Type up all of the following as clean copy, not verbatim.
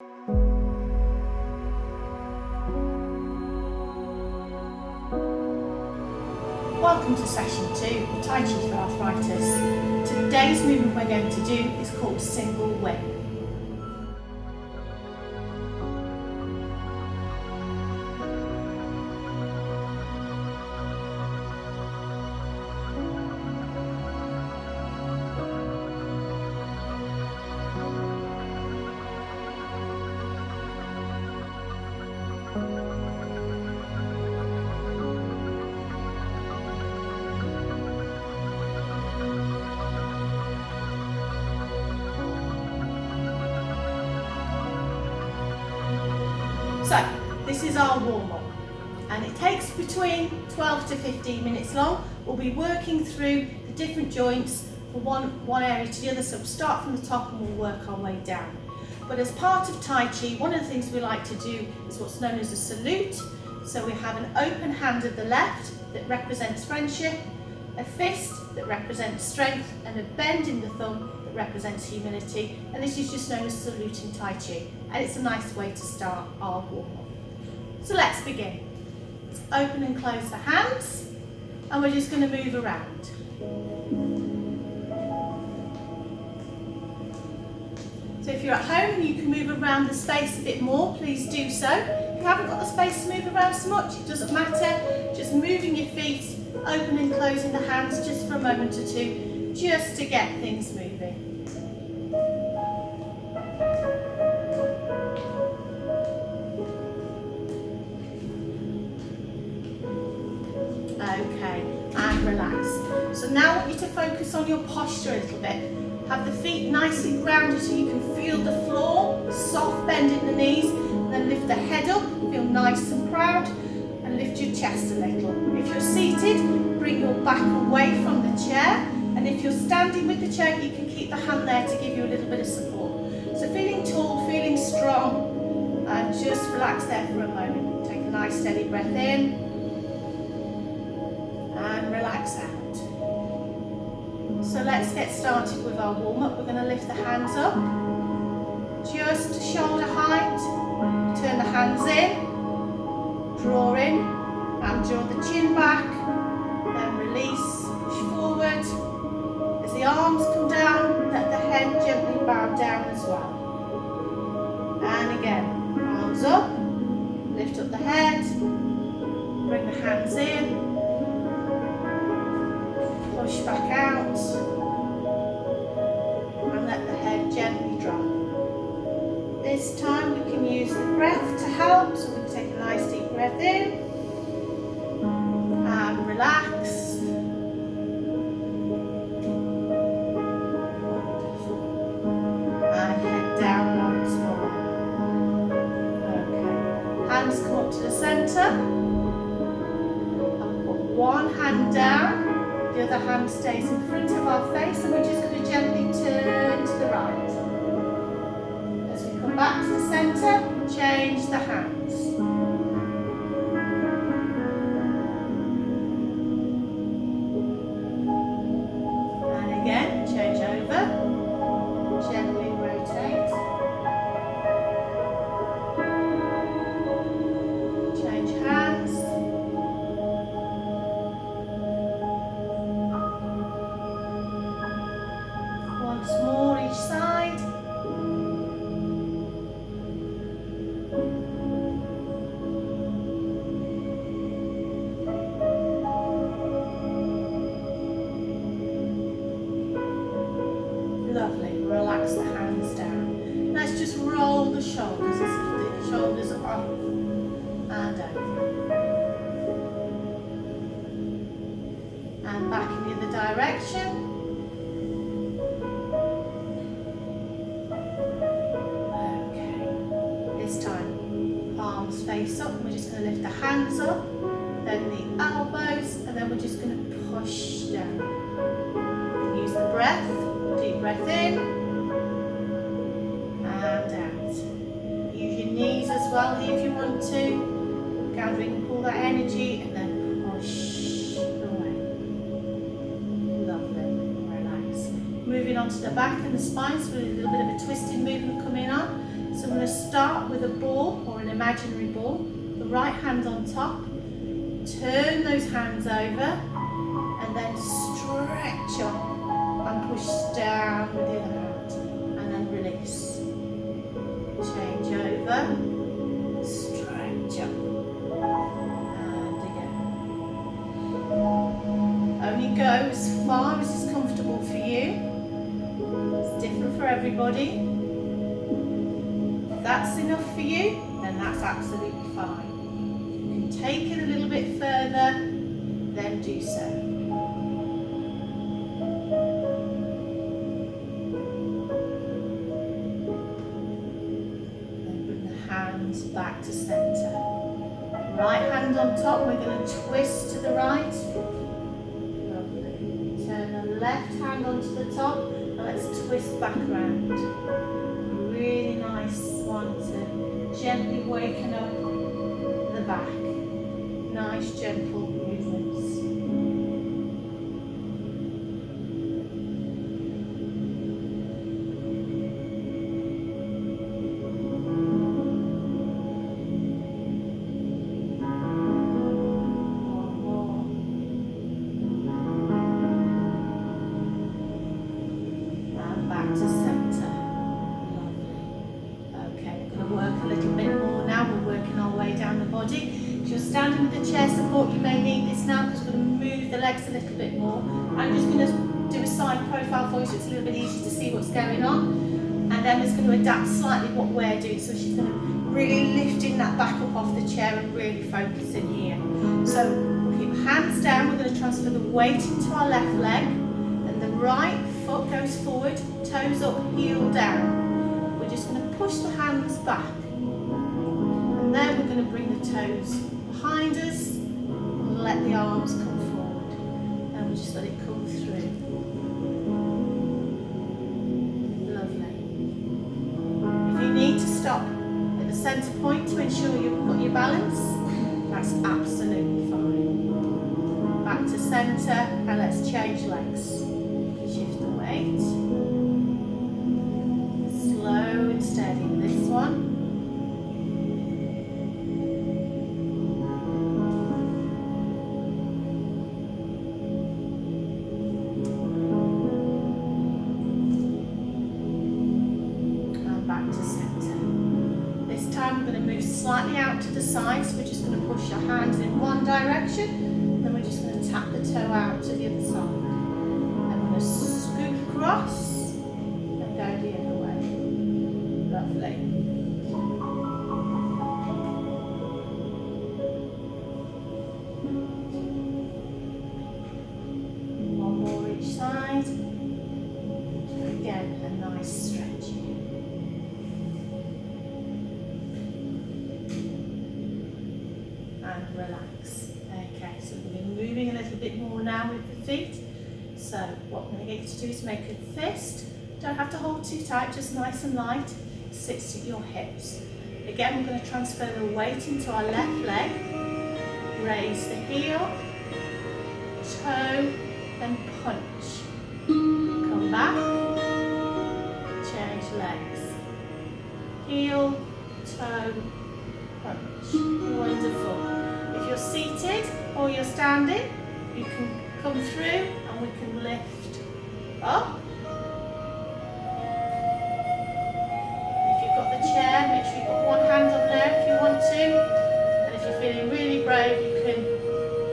Welcome to session 2 of Tai Chi for arthritis. Today's movement we're going to do is called single wing. So, this is our warm-up and it takes between 12 to 15 minutes long. We'll be working through the different joints from one area to the other, so we'll start from the top and we'll work our way down. But as part of Tai Chi, one of the things we like to do is what's known as a salute. So we have an open hand at the left that represents friendship, a fist that represents strength, and a bend in the thumb that represents humility, and this is just known as saluting Tai Chi, and it's a nice way to start our warm-up. So let's begin. Let's open and close the hands, and we're just going to move around. So if you're at home and you can move around the space a bit more, please do so. If you haven't got the space to move around so much, it doesn't matter, just moving your feet, open and closing the hands just for a moment or two, just to get things moving. Okay, and relax. So now I want you to focus on your posture a little bit. Have the feet nicely grounded so you can feel the floor, soft bend in the knees, and then lift the head up, feel nice and proud, and lift your chest a little. If you're seated, bring your back away from the chair, and if you're standing with the chair, you can keep the hand there to give you a little bit of support. So feeling tall, feeling strong, and just relax there for a moment. Take a nice steady breath in, and relax out. So let's get started with our warm-up. We're going to lift the hands up, just to shoulder height, turn the hands in, draw in, and draw the chin back, then release, push forward. As the arms come down, let the head gently bow down as well. And again, arms up, lift up the head, bring the hands in, push back out, and let the head gently drop. This time we can use the breath to help, so we can take a nice deep breath in, and relax. And head down once more. Okay, hands come up to the centre, and put one hand down. The other hand stays in front of our face, and we're just going to gently turn to the right. As we come back to the centre, change the hands. And again, change over, gently rotate. Change hands. Once more each side. Lovely. Relax the hands down. Let's just roll the shoulders as if the shoulders are up and over. And back in the other direction. This time, palms face up, we're just going to lift the hands up, then the elbows, and then we're just going to push down. Use the breath, deep breath in, and out. Use your knees as well here if you want to, gathering, pull that energy, and then push away. Lovely, relax. Moving on to the back and the spine, so a little bit of a twisting movement coming on. So I'm going to start with a ball or an imaginary ball, the right hand on top, turn those hands over and then stretch up and push down with the other hand and then release. Change over, stretch up and again. Only go as far as is comfortable for you. It's different for everybody. If that's enough for you, then that's absolutely fine. You can take it a little bit further, then do so. Back to centre. Right hand on top, we're going to twist to the right. Lovely. Turn the left hand onto the top and let's twist back around. Really nice one to gently waken up the back. Nice gentle movements. Standing with the chair support, you may need this now because we're going to move the legs a little bit more. I'm just going to do a side profile for you so it's a little bit easier to see what's going on. And then it's going to adapt slightly what we're doing. So she's going to really lifting that back up off the chair and really focusing here. So we'll keep hands down, we're going to transfer the weight into our left leg and the right foot goes forward, toes up, heel down. We're just going to push the hands back. And then we're going to bring the toes behind us and let the arms come forward and we'll just let it come through. Lovely. If you need to stop at the centre point to ensure you've got your balance, that's absolutely fine. Back to centre and let's change legs. Shift the weight. Slow and steady. This one. Slightly out to the side, so we're just going to push our hands in one direction, then we're just going to tap the toe out to the other side. I'm going to scoop across and go the other way. Lovely. One more each side. Again, a nice stretch. Relax. Okay, so we're going to be moving a little bit more now with the feet. So what I'm going to get you to do is make a fist. Don't have to hold too tight, just nice and light. Sits at your hips. Again, we're going to transfer the weight into our left leg. Raise the heel, toe, and punch. Come back. Change legs. Heel, toe, punch. Wonderful. If you're seated or you're standing, you can come through and we can lift up. If you've got the chair, make sure you've got one hand on there if you want to. And if you're feeling really brave, you can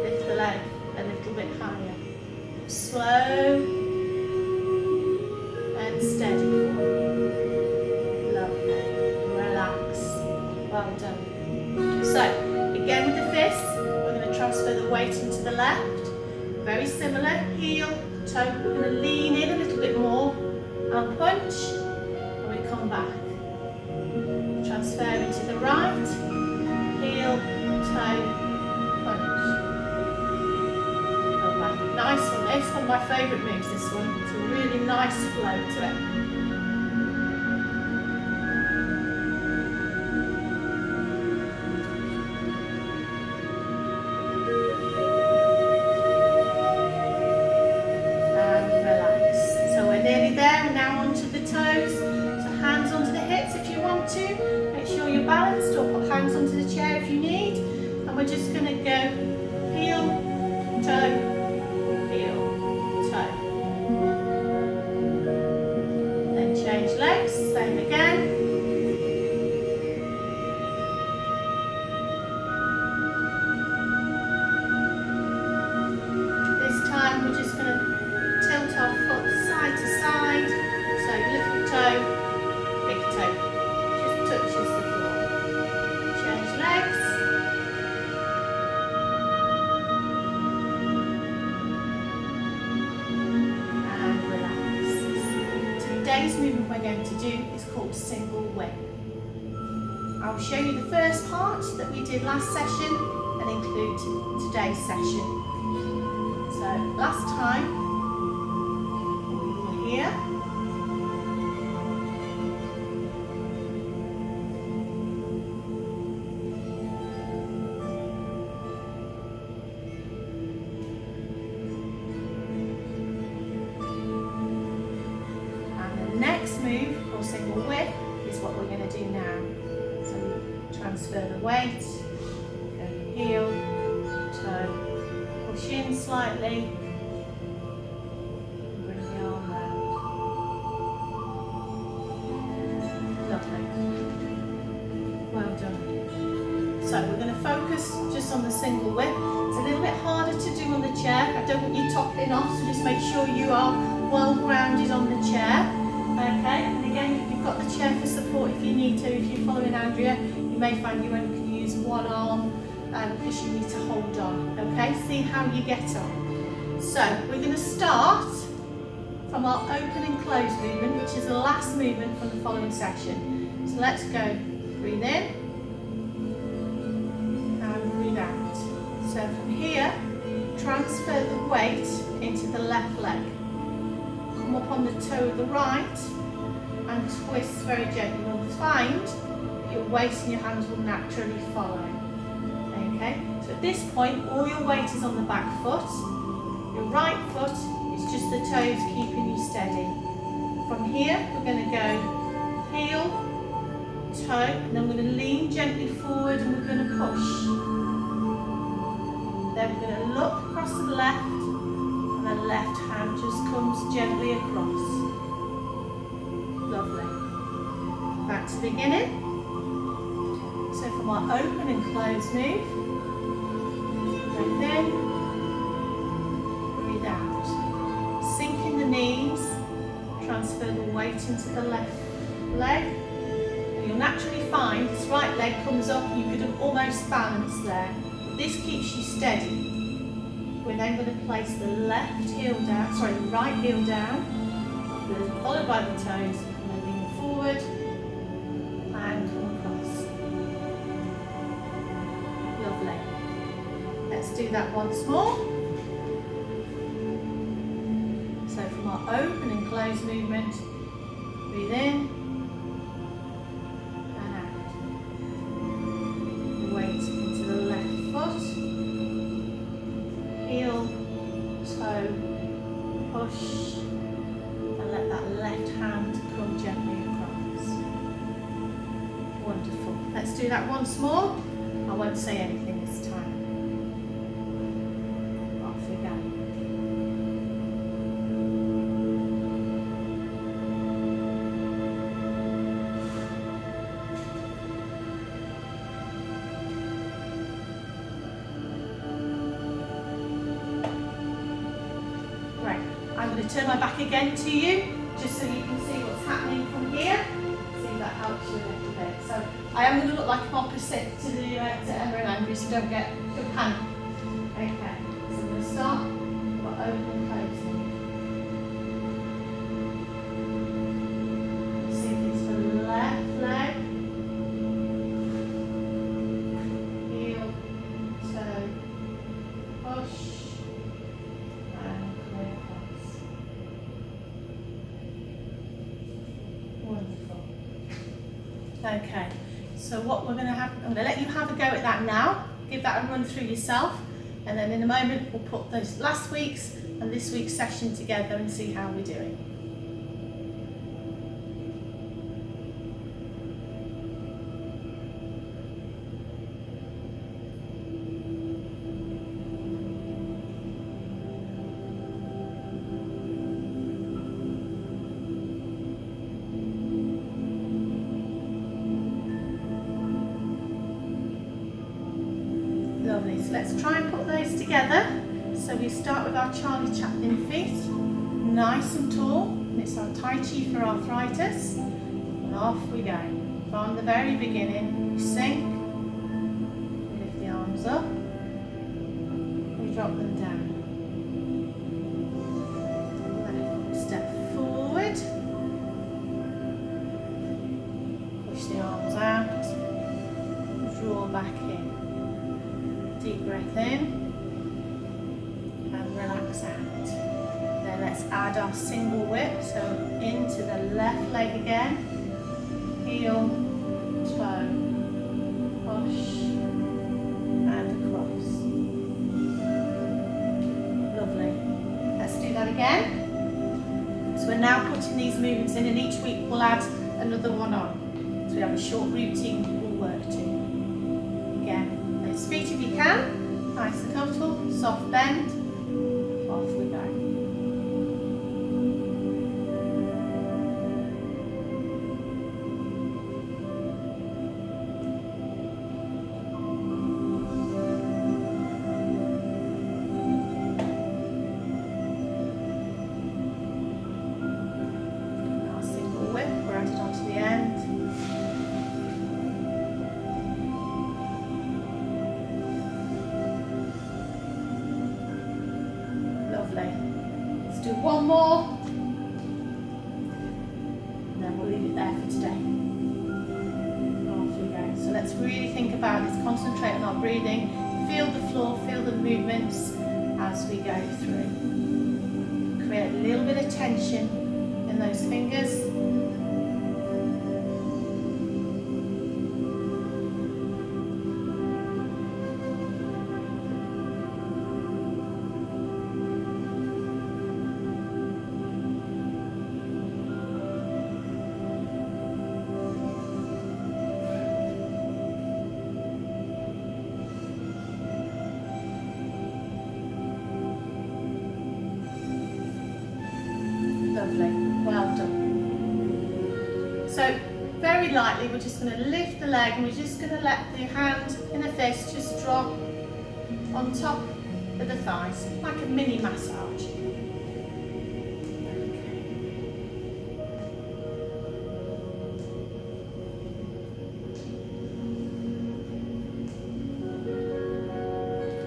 lift the leg a little bit higher. Slow and steady. Lovely. Relax. Well done. So, again with the fists, we're going to transfer the weight into the left. Very similar, heel, toe. We're going to lean in a little bit more and punch, and we come back. Transfer into the right, heel, toe, punch. Come back. Nice one. This is one of my favourite moves, this one. It's a really nice flow to it. To. balanced, or put hands onto the chair if you need. And we're just going to go heel, toe, heel, toe. Then change legs, same again. This time we're just going to tilt our foot side to side. So little toe, big toe. Just touches the floor. Change legs. Today's movement we're going to do is called single whip. I'll show you the first part that we did last session and include today's session. So last time we were here. Next move, or single whip, is what we're going to do now. So we transfer the weight, go heel, toe, push in slightly, and bring the arm round. Lovely. Well done. So we're going to focus just on the single whip. It's a little bit harder to do on the chair. I don't want you toppling off, so just make sure you are well grounded on the chair. Okay, and again, you've got the chair for support if you need to. If you're following Andrea, you may find you only can use one arm because you need to hold on. Okay, see how you get on. So we're going to start from our open and close movement, which is the last movement from the following section. So let's go. Breathe in and breathe out. So from here, transfer the weight into the left leg. Come up on the toe of the right and twist very gently. You'll find that your waist and your hands will naturally follow. Okay, so at this point all your weight is on the back foot. Your right foot is just the toes keeping you steady. From here we're going to go heel, toe, and then we're going to lean gently forward and we're going to push. Then we're going to look across to the left. And the left hand just comes gently across. Lovely. Back to the beginning. So from our open and close move, breathe in, breathe out. Sink in the knees, transfer the weight into the left leg. And you'll naturally find this right leg comes up and you could have almost balanced there. This keeps you steady. We're then going to place the right heel down, followed by the toes, and then lean forward and come across. Lovely. Let's do that once more. So from our open and close movement, breathe in and out. Weight into the left foot. Heel, toe, push, and let that left hand come gently across. Wonderful. Let's do that once more. I won't say anything this time. Off we go. I'm going to turn my back again to you, just so you can see what's happening from here. See if that helps you a little bit. So I am going to look like I'm opposite to Emma and Andrew, so don't get panic. Okay, so I'm going to start by open and closing. Sink into the left leg, heel, toe, push. Okay, so what we're going to have, I'm going to let you have a go at that now, give that a run through yourself, and then in a moment we'll put those last week's and this week's session together and see how we're doing. Lovely. So let's try and put those together. So we start with our Charlie Chaplin feet, nice and tall, and it's our Tai Chi for arthritis. And off we go. From the very beginning, we sink, we lift the arms up, we drop them down. Left step forward, push the arms out, draw back in. Deep breath in and relax out. Then let's add our single whip, so into the left leg again, heel, toe, push and across. Lovely. Let's do that again. So we're now putting these movements in, and each week we'll add another one on. So we have a short routine we'll work to. Again, those feet if you can, nice and comfortable, soft bend, off we go. Our single whip, we're added onto the end. Lovely. Let's do one more, and then we'll leave it there for today. Off we go. So let's really think about this, concentrate on our breathing, feel the floor, feel the movements as we go through. Create a little bit of tension in those fingers. Lovely, well done. So very lightly we're just going to lift the leg, and we're just going to let the hand in the fist just drop on top of the thighs, like a mini massage.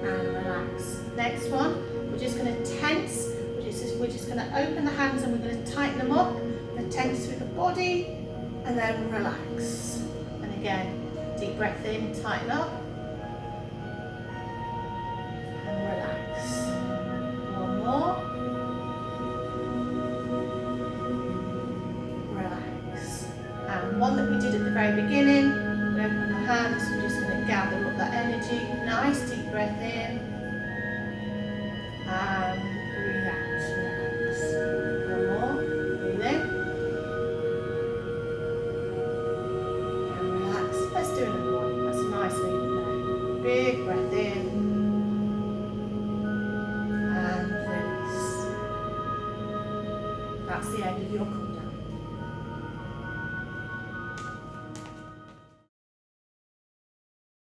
And relax. Next one, we're just going to tense. We're just going to open the hands and we're going to tighten them up, and tense through the body, and then relax. And again, deep breath in, tighten up, and relax. One more. Relax. And one that we did at the very beginning, we open the hands, we're just going to gather up that energy. Nice deep breath in, and breathe out. One more, breathe in, and relax. Let's do another one. That's a nice movement there. Big breath in, and release. That's the end of your